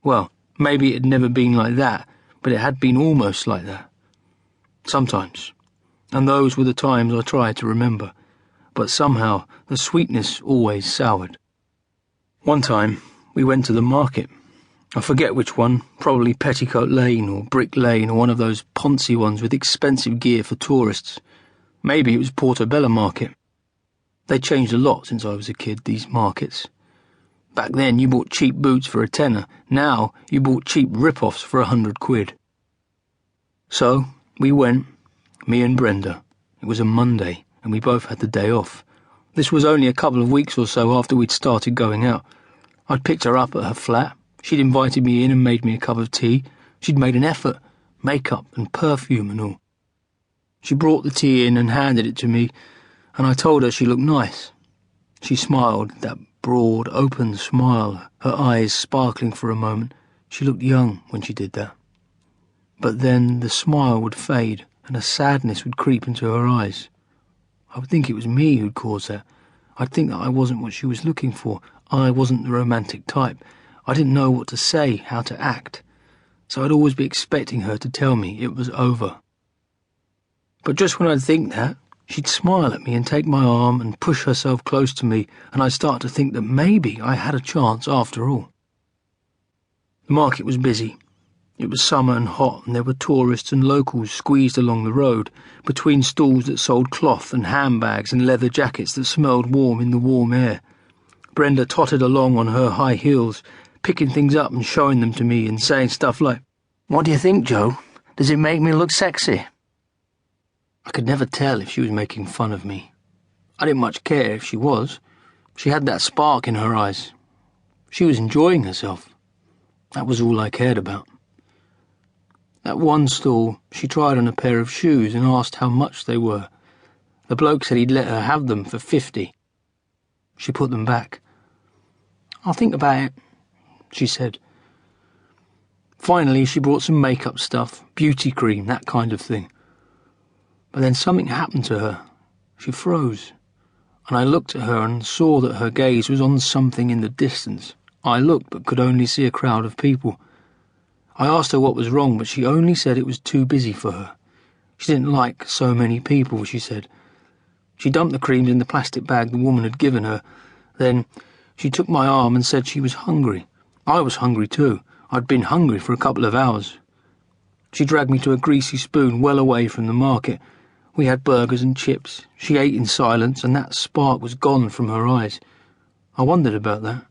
Well, maybe it had never been like that, but it had been almost like that. Sometimes. And those were the times I tried to remember. But somehow the sweetness always soured. One time we went to the market. I forget which one, probably Petticoat Lane or Brick Lane or one of those poncy ones with expensive gear for tourists. Maybe it was Portobello Market. They changed a lot since I was a kid, these markets. Back then you bought cheap boots for a tenner. Now you bought cheap rip-offs for £100. So we went, me and Brenda. It was a Monday, and we both had the day off. This was only a couple of weeks or so after we'd started going out. I'd picked her up at her flat. She'd invited me in and made me a cup of tea. She'd made an effort, makeup and perfume and all. She brought the tea in and handed it to me, and I told her she looked nice. She smiled, that broad, open smile, her eyes sparkling for a moment. She looked young when she did that. But then the smile would fade, and a sadness would creep into her eyes. I would think it was me who'd caused that. I'd think that I wasn't what she was looking for. I wasn't the romantic type. I didn't know what to say, how to act. So I'd always be expecting her to tell me it was over. But just when I'd think that, she'd smile at me and take my arm and push herself close to me, and I'd start to think that maybe I had a chance after all. The market was busy. It was summer and hot, and there were tourists and locals squeezed along the road, between stalls that sold cloth and handbags and leather jackets that smelled warm in the warm air. Brenda tottered along on her high heels, picking things up and showing them to me and saying stuff like, "What do you think, Joe? Does it make me look sexy?" I could never tell if she was making fun of me. I didn't much care if she was. She had that spark in her eyes. She was enjoying herself. That was all I cared about. At one stall, she tried on a pair of shoes and asked how much they were. The bloke said he'd let her have them for 50. She put them back. "I'll think about it," she said. Finally, she brought some makeup stuff, beauty cream, that kind of thing. But then something happened to her. She froze, and I looked at her and saw that her gaze was on something in the distance. I looked but could only see a crowd of people. I asked her what was wrong, but she only said it was too busy for her. She didn't like so many people, she said. She dumped the creams in the plastic bag the woman had given her. Then she took my arm and said she was hungry. I was hungry too. I'd been hungry for a couple of hours. She dragged me to a greasy spoon well away from the market. We had burgers and chips. She ate in silence, and that spark was gone from her eyes. I wondered about that.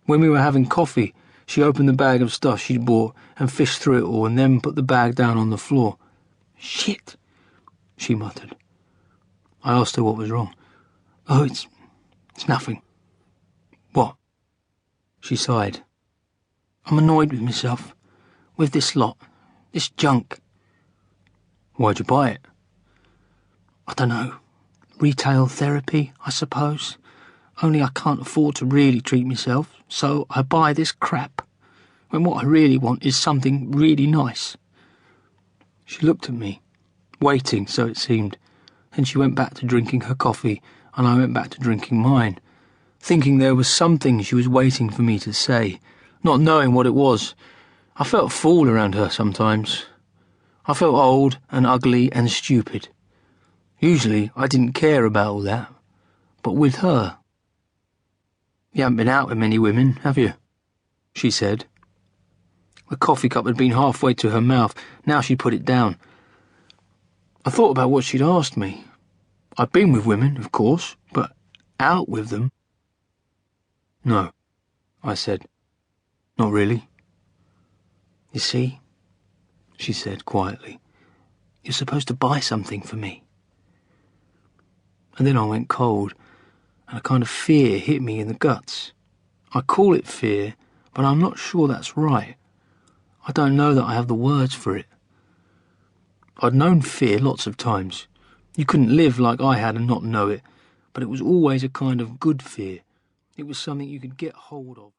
When we were having coffee, she opened the bag of stuff she'd bought and fished through it all and then put the bag down on the floor. "Shit," she muttered. I asked her what was wrong. "Oh, it's nothing." "What?" She sighed. "I'm annoyed with myself, with this lot, this junk." "Why'd you buy it?" "I don't know. Retail therapy, I suppose. Only I can't afford to really treat myself, so I buy this crap, when what I really want is something really nice." She looked at me, waiting, so it seemed. Then she went back to drinking her coffee, and I went back to drinking mine, thinking there was something she was waiting for me to say, not knowing what it was. I felt a fool around her sometimes. I felt old and ugly and stupid. Usually I didn't care about all that, but with her. "You haven't been out with many women, have you?" she said. The coffee cup had been halfway to her mouth. Now she put it down. I thought about what she'd asked me. I'd been with women, of course, but out with them? "No," I said. "Not really." "You see," she said quietly, "you're supposed to buy something for me." And then I went cold, and a kind of fear hit me in the guts. I call it fear, but I'm not sure that's right. I don't know that I have the words for it. I'd known fear lots of times. You couldn't live like I had and not know it, but it was always a kind of good fear. It was something you could get hold of.